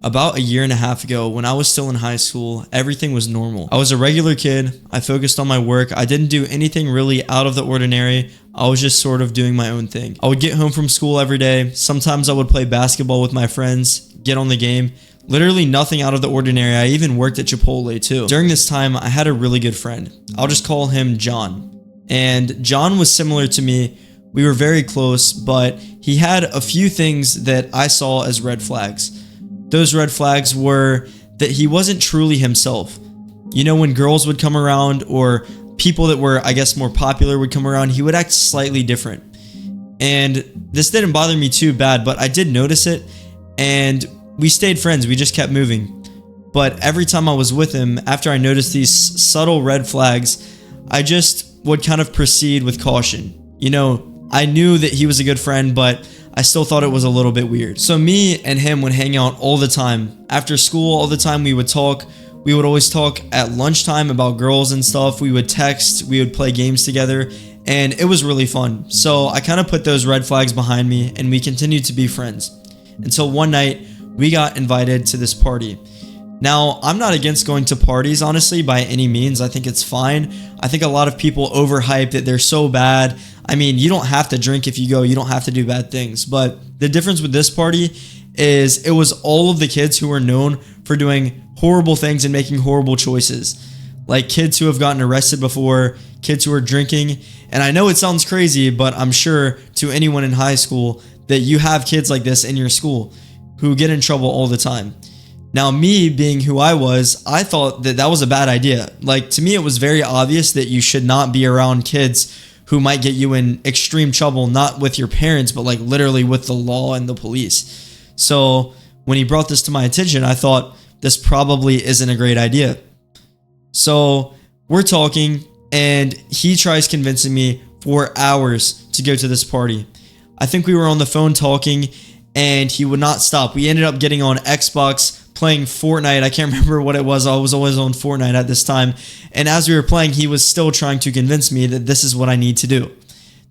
About a year and a half ago, when I was still in high school, everything was normal. I was a regular kid. I focused on my work. I didn't do anything really out of the ordinary. I was just sort of doing my own thing. I would get home from school every day. Sometimes I would play basketball with my friends, get on the game. Literally nothing out of the ordinary. I even worked at Chipotle too. During this time, I had a really good friend. I'll just call him John. And John was similar to me. We were very close, but he had a few things that I saw as red flags. Those red flags were that he wasn't truly himself. You know, when girls would come around or people that were, I guess, more popular would come around, he would act slightly different. And this didn't bother me too bad, but I did notice it. And we stayed friends. We just kept moving. But every time I was with him, after I noticed these subtle red flags, I just would kind of proceed with caution. You know, I knew that he was a good friend, but I still thought it was a little bit weird. So me and him would hang out all the time. After school, all the time we would talk. We would always talk at lunchtime about girls and stuff. We would text, we would play games together, and it was really fun. So I kind of put those red flags behind me, and we continued to be friends. Until one night, we got invited to this party. Now, I'm not against going to parties, honestly, by any means. I think it's fine. I think a lot of people overhype that they're so bad. I mean, you don't have to drink if you go. You don't have to do bad things. But the difference with this party is it was all of the kids who were known for doing horrible things and making horrible choices. Like kids who have gotten arrested before, kids who are drinking. And I know it sounds crazy, but I'm sure to anyone in high school that you have kids like this in your school who get in trouble all the time. Now, me being who I was, I thought that that was a bad idea. Like, to me, it was very obvious that you should not be around kids who might get you in extreme trouble, not with your parents, but like literally with the law and the police. So when he brought this to my attention, I thought this probably isn't a great idea. So we're talking and he tries convincing me for hours to go to this party. I think we were on the phone talking and he would not stop. We ended up getting on Xbox, playing Fortnite. I can't remember what it was. I was always on Fortnite at this time. And as we were playing, he was still trying to convince me that this is what I need to do.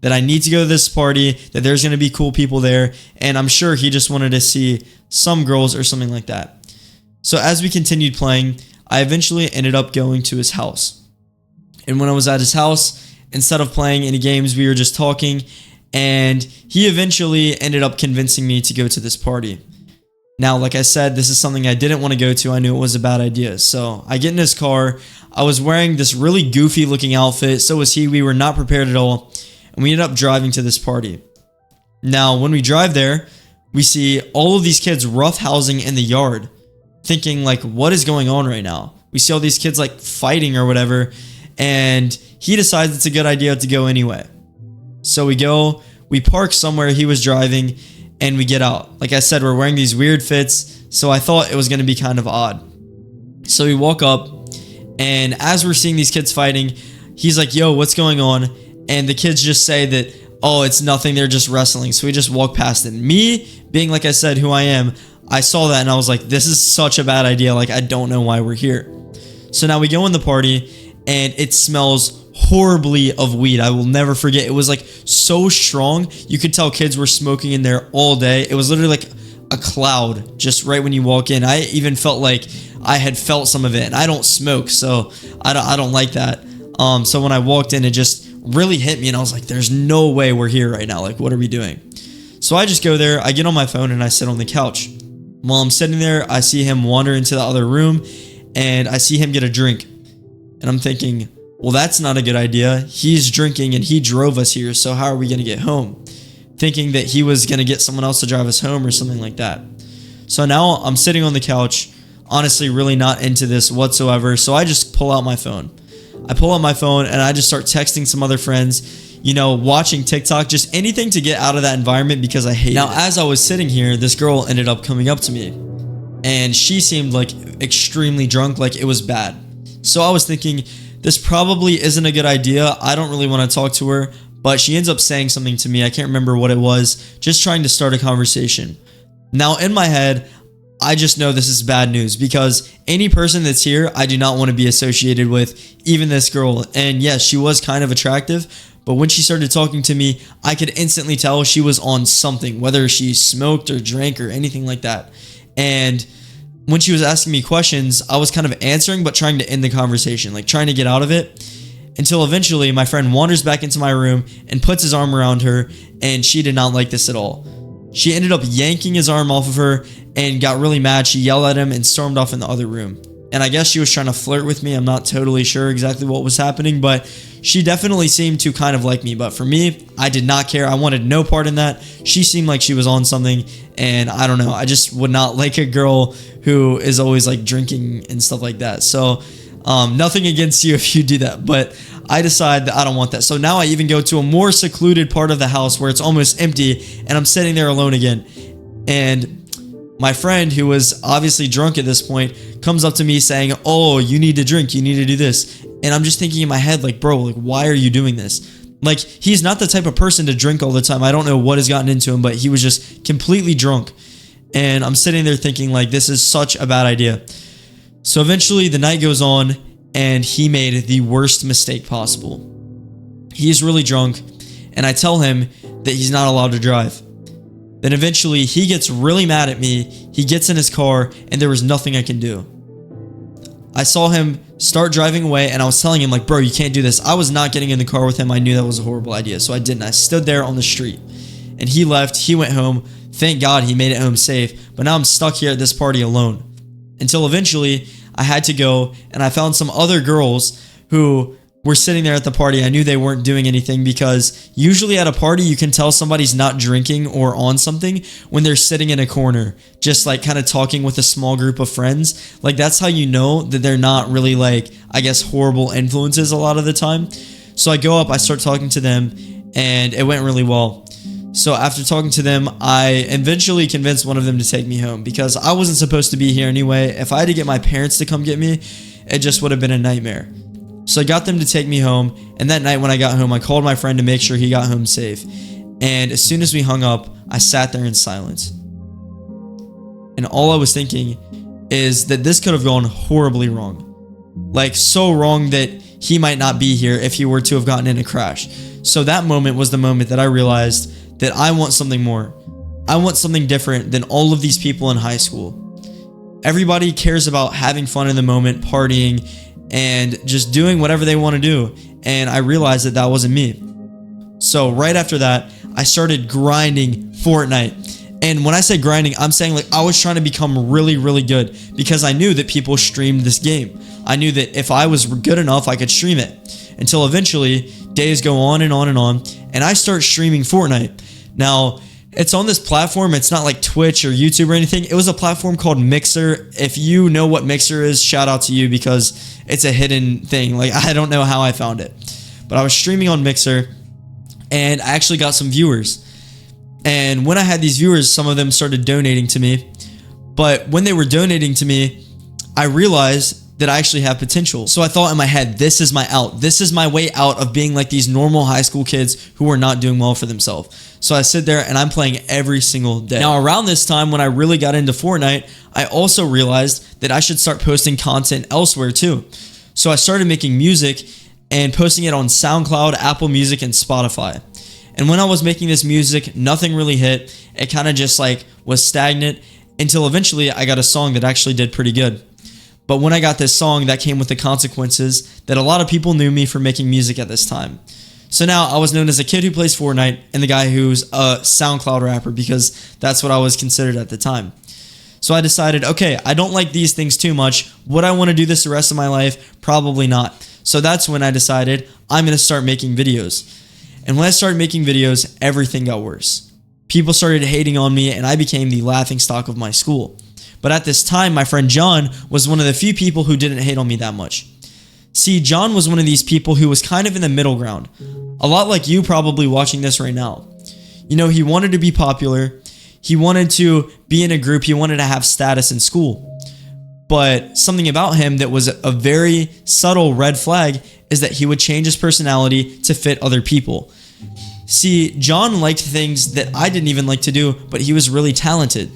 That I need to go to this party, that there's going to be cool people there. And I'm sure he just wanted to see some girls or something like that. So as we continued playing, I eventually ended up going to his house. And when I was at his house, instead of playing any games, we were just talking. And he eventually ended up convincing me to go to this party. Now, like I said, this is something I didn't want to go to. I knew it was a bad idea. So I get in his car. I was wearing this really goofy looking outfit. So was he. We were not prepared at all. And we ended up driving to this party. Now, when we drive there, we see all of these kids roughhousing in the yard, thinking like, what is going on right now? We see all these kids like fighting or whatever. And he decides it's a good idea to go anyway. So we go, we park somewhere he was driving, and we get out. Like I said, we're wearing these weird fits, so I thought it was going to be kind of odd. So we walk up, and as we're seeing these kids fighting, he's like, yo, what's going on? And the kids just say that, oh, it's nothing, they're just wrestling. So we just walk past it. Me, being like I said, who I am, I saw that and I was like, this is such a bad idea. Like, I don't know why we're here. So now we go in the party, and it smells horribly of weed. I will never forget. It was like so strong. You could tell kids were smoking in there all day. It was literally like a cloud just right when you walk in. I even felt like I had felt some of it, and I don't smoke, so I don't like that. So when I walked in, it just really hit me, and I was like, there's no way we're here right now. Like, what are we doing? So I just go there, I get on my phone, and I sit on the couch. While I'm sitting there, I see him wander into the other room, and I see him get a drink. And I'm thinking, well, that's not a good idea. He's drinking and he drove us here, so how are we going to get home? Thinking that he was going to get someone else to drive us home or something like that. So now I'm sitting on the couch, honestly really not into this whatsoever, so I just pull out my phone. I pull out my phone and I just start texting some other friends, you know, watching TikTok, just anything to get out of that environment because I hate it. Now, as I was sitting here, this girl ended up coming up to me, and she seemed like extremely drunk, like it was bad. So I was thinking, this probably isn't a good idea. I don't really want to talk to her, but she ends up saying something to me. I can't remember what it was, just trying to start a conversation. Now, in my head, I just know this is bad news because any person that's here, I do not want to be associated with, even this girl. And yes, she was kind of attractive, but when she started talking to me, I could instantly tell she was on something, whether she smoked or drank or anything like that. And when she was asking me questions, I was kind of answering, but trying to end the conversation, like trying to get out of it. Until eventually my friend wanders back into my room and puts his arm around her, and she did not like this at all. She ended up yanking his arm off of her and got really mad. She yelled at him and stormed off in the other room. And I guess she was trying to flirt with me. I'm not totally sure exactly what was happening, but she definitely seemed to kind of like me. But for me, I did not care. I wanted no part in that. She seemed like she was on something, and I don't know. I just would not like a girl who is always like drinking and stuff like that. So nothing against you if you do that, but I decide that I don't want that. So now I even go to a more secluded part of the house where it's almost empty, and I'm sitting there alone again. And my friend, who was obviously drunk at this point, comes up to me saying, "Oh, you need to drink, you need to do this." And I'm just thinking in my head, like, bro, like, why are you doing this? Like, he's not the type of person to drink all the time. I don't know what has gotten into him, but he was just completely drunk. And I'm sitting there thinking, like, this is such a bad idea. So eventually the night goes on, and he made the worst mistake possible. He's really drunk, and I tell him that he's not allowed to drive. Then eventually he gets really mad at me. He gets in his car, and there was nothing I can do. I saw him start driving away, and I was telling him, like, bro, you can't do this. I was not getting in the car with him. I knew that was a horrible idea, so I didn't. I stood there on the street, and he left. He went home. Thank God he made it home safe, but now I'm stuck here at this party alone. Until eventually I had to go, and I found some other girls who were sitting there at the party. I knew they weren't doing anything, because usually at a party you can tell somebody's not drinking or on something when they're sitting in a corner, just like kind of talking with a small group of friends. Like, that's how you know that they're not really, like, I guess, horrible influences a lot of the time. So I go up, I start talking to them, and it went really well. So after talking to them, I eventually convinced one of them to take me home, because I wasn't supposed to be here anyway. If I had to get my parents to come get me, it just would have been a nightmare. So I got them to take me home, and that night when I got home, I called my friend to make sure he got home safe. And as soon as we hung up, I sat there in silence. And all I was thinking is that this could have gone horribly wrong. Like, so wrong that he might not be here if he were to have gotten in a crash. So that moment was the moment that I realized that I want something more. I want something different than all of these people in high school. Everybody cares about having fun in the moment, partying, and just doing whatever they want to do. And I realized that that wasn't me. So right after that, I started grinding Fortnite. And when I say grinding, I'm saying, like, I was trying to become really, really good, because I knew that people streamed this game. I knew that if I was good enough, I could stream it. Until eventually, days go on and on and on, and I start streaming Fortnite. Now, it's on this platform. It's not like Twitch or YouTube or anything. It was a platform called Mixer. If you know what Mixer is, shout out to you, because it's a hidden thing. Like, I don't know how I found it. But I was streaming on Mixer, and I actually got some viewers. And when I had these viewers, some of them started donating to me. But when they were donating to me, I realized that I actually have potential. So I thought in my head, this is my out. This is my way out of being like these normal high school kids who are not doing well for themselves. So I sit there and I'm playing every single day. Now, around this time when I really got into Fortnite, I also realized that I should start posting content elsewhere too. So I started making music and posting it on SoundCloud, Apple Music, and Spotify. And when I was making this music, nothing really hit. It kind of just like was stagnant, until eventually I got a song that actually did pretty good. But when I got this song, that came with the consequences that a lot of people knew me for making music at this time. So now I was known as a kid who plays Fortnite and the guy who's a SoundCloud rapper, because that's what I was considered at the time. So I decided, okay, I don't like these things too much. Would I want to do this the rest of my life? Probably not. So that's when I decided I'm going to start making videos. And when I started making videos, everything got worse. People started hating on me, and I became the laughingstock of my school. But at this time, my friend John was one of the few people who didn't hate on me that much. See, John was one of these people who was kind of in the middle ground. A lot like you probably watching this right now. You know, he wanted to be popular. He wanted to be in a group. He wanted to have status in school. But something about him that was a very subtle red flag is that he would change his personality to fit other people. See, John liked things that I didn't even like to do, but he was really talented.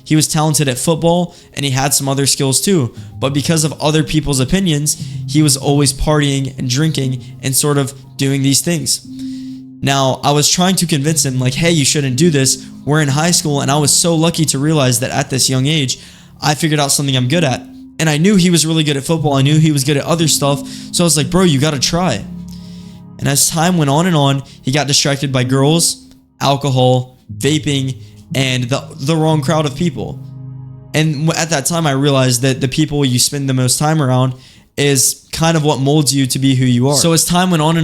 He was talented at football, and he had some other skills too. But because of other people's opinions, he was always partying and drinking and sort of doing these things. Now, I was trying to convince him, like, hey, you shouldn't do this. We're in high school, and I was so lucky to realize that at this young age, I figured out something I'm good at. And I knew he was really good at football. I knew he was good at other stuff. So I was like, bro, you got to try. And as time went on, he got distracted by girls, alcohol, vaping, and the wrong crowd of people. And at that time, I realized that the people you spend the most time around is kind of what molds you to be who you are. So as time went on,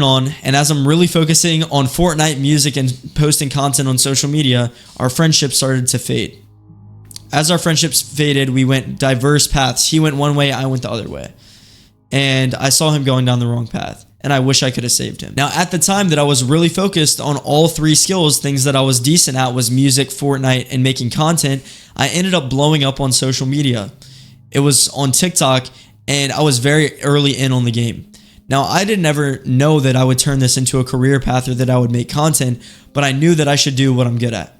and as I'm really focusing on Fortnite music and posting content on social media, our friendship started to fade. As our friendships faded, we went diverse paths. He went one way, I went the other way. And I saw him going down the wrong path. And I wish I could have saved him. Now, at the time that I was really focused on all three skills, things that I was decent at was music, Fortnite, and making content, I ended up blowing up on social media. It was on TikTok, and I was very early in on the game. Now, I didn't ever know that I would turn this into a career path or that I would make content, but I knew that I should do what I'm good at.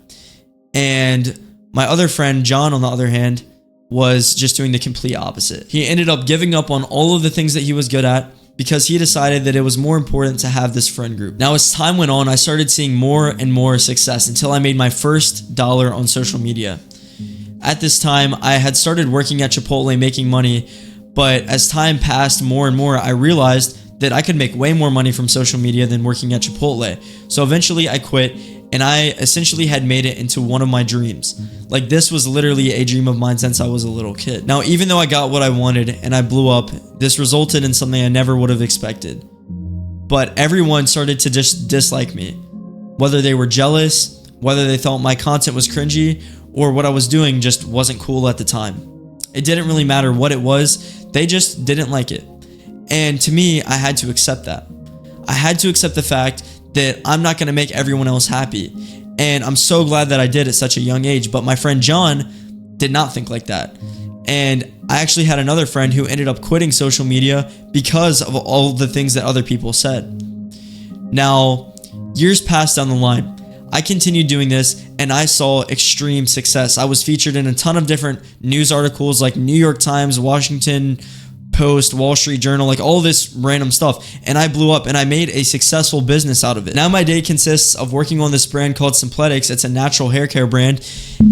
And my other friend, John, on the other hand, was just doing the complete opposite. He ended up giving up on all of the things that he was good at, because he decided that it was more important to have this friend group. Now, as time went on, I started seeing more and more success until I made my first dollar on social media. At this time, I had started working at Chipotle making money, but as time passed more and more, I realized that I could make way more money from social media than working at Chipotle. So eventually I quit, and I essentially had made it into one of my dreams. Like, this was literally a dream of mine since I was a little kid. Now, even though I got what I wanted and I blew up, this resulted in something I never would have expected. But everyone started to just dislike me. Whether they were jealous, whether they thought my content was cringy, or what I was doing just wasn't cool at the time. It didn't really matter what it was, they just didn't like it. And to me, I had to accept that. I had to accept the fact that I'm not going to make everyone else happy. And I'm so glad that I did at such a young age. But my friend John did not think like that. And I actually had another friend who ended up quitting social media because of all the things that other people said. Now, years passed down the line. I continued doing this and I saw extreme success. I was featured in a ton of different news articles like New York Times, Washington Post, Wall Street Journal, like all this random stuff. And I blew up and I made a successful business out of it. Now my day consists of working on this brand called Simpletics. It's a natural hair care brand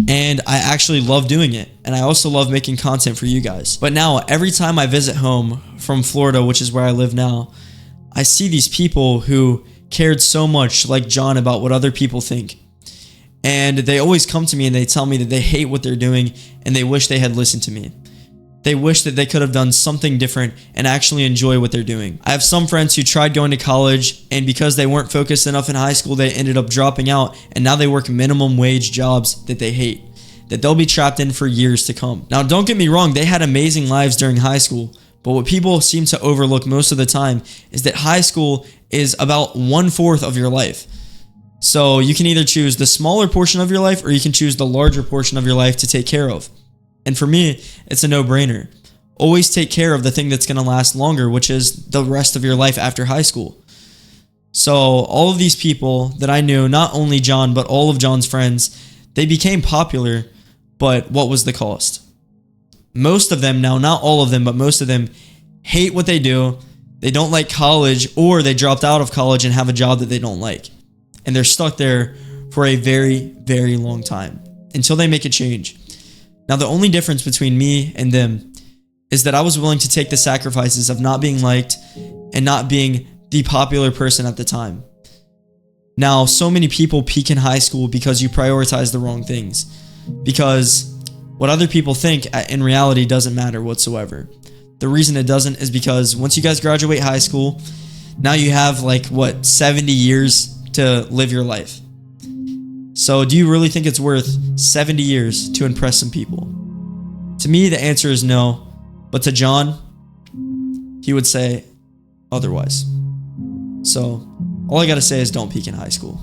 and I actually love doing it. And I also love making content for you guys. But now every time I visit home from Florida, which is where I live now, I see these people who cared so much, like John, about what other people think. And they always come to me and they tell me that they hate what they're doing and they wish they had listened to me. They wish that they could have done something different and actually enjoy what they're doing. I have some friends who tried going to college, and because they weren't focused enough in high school, they ended up dropping out, and now they work minimum wage jobs that they hate, that they'll be trapped in for years to come. Now, don't get me wrong, they had amazing lives during high school, but what people seem to overlook most of the time is that high school is about 1/4 of your life. So you can either choose the smaller portion of your life or you can choose the larger portion of your life to take care of. And for me, it's a no-brainer. Always take care of the thing that's going to last longer, which is the rest of your life after high school. So all of these people that I knew, not only John, but all of John's friends, they became popular, but what was the cost? Most of them now, not all of them, but most of them hate what they do. They don't like college, or they dropped out of college and have a job that they don't like. And they're stuck there for a very, very long time until they make a change. Now, the only difference between me and them is that I was willing to take the sacrifices of not being liked and not being the popular person at the time. Now, so many people peak in high school because you prioritize the wrong things. Because what other people think in reality doesn't matter whatsoever. The reason it doesn't is because once you guys graduate high school, now you have 70 years to live your life. So do you really think it's worth 70 years to impress some people? To me, the answer is no. But to John, he would say otherwise. So all I gotta say is don't peak in high school.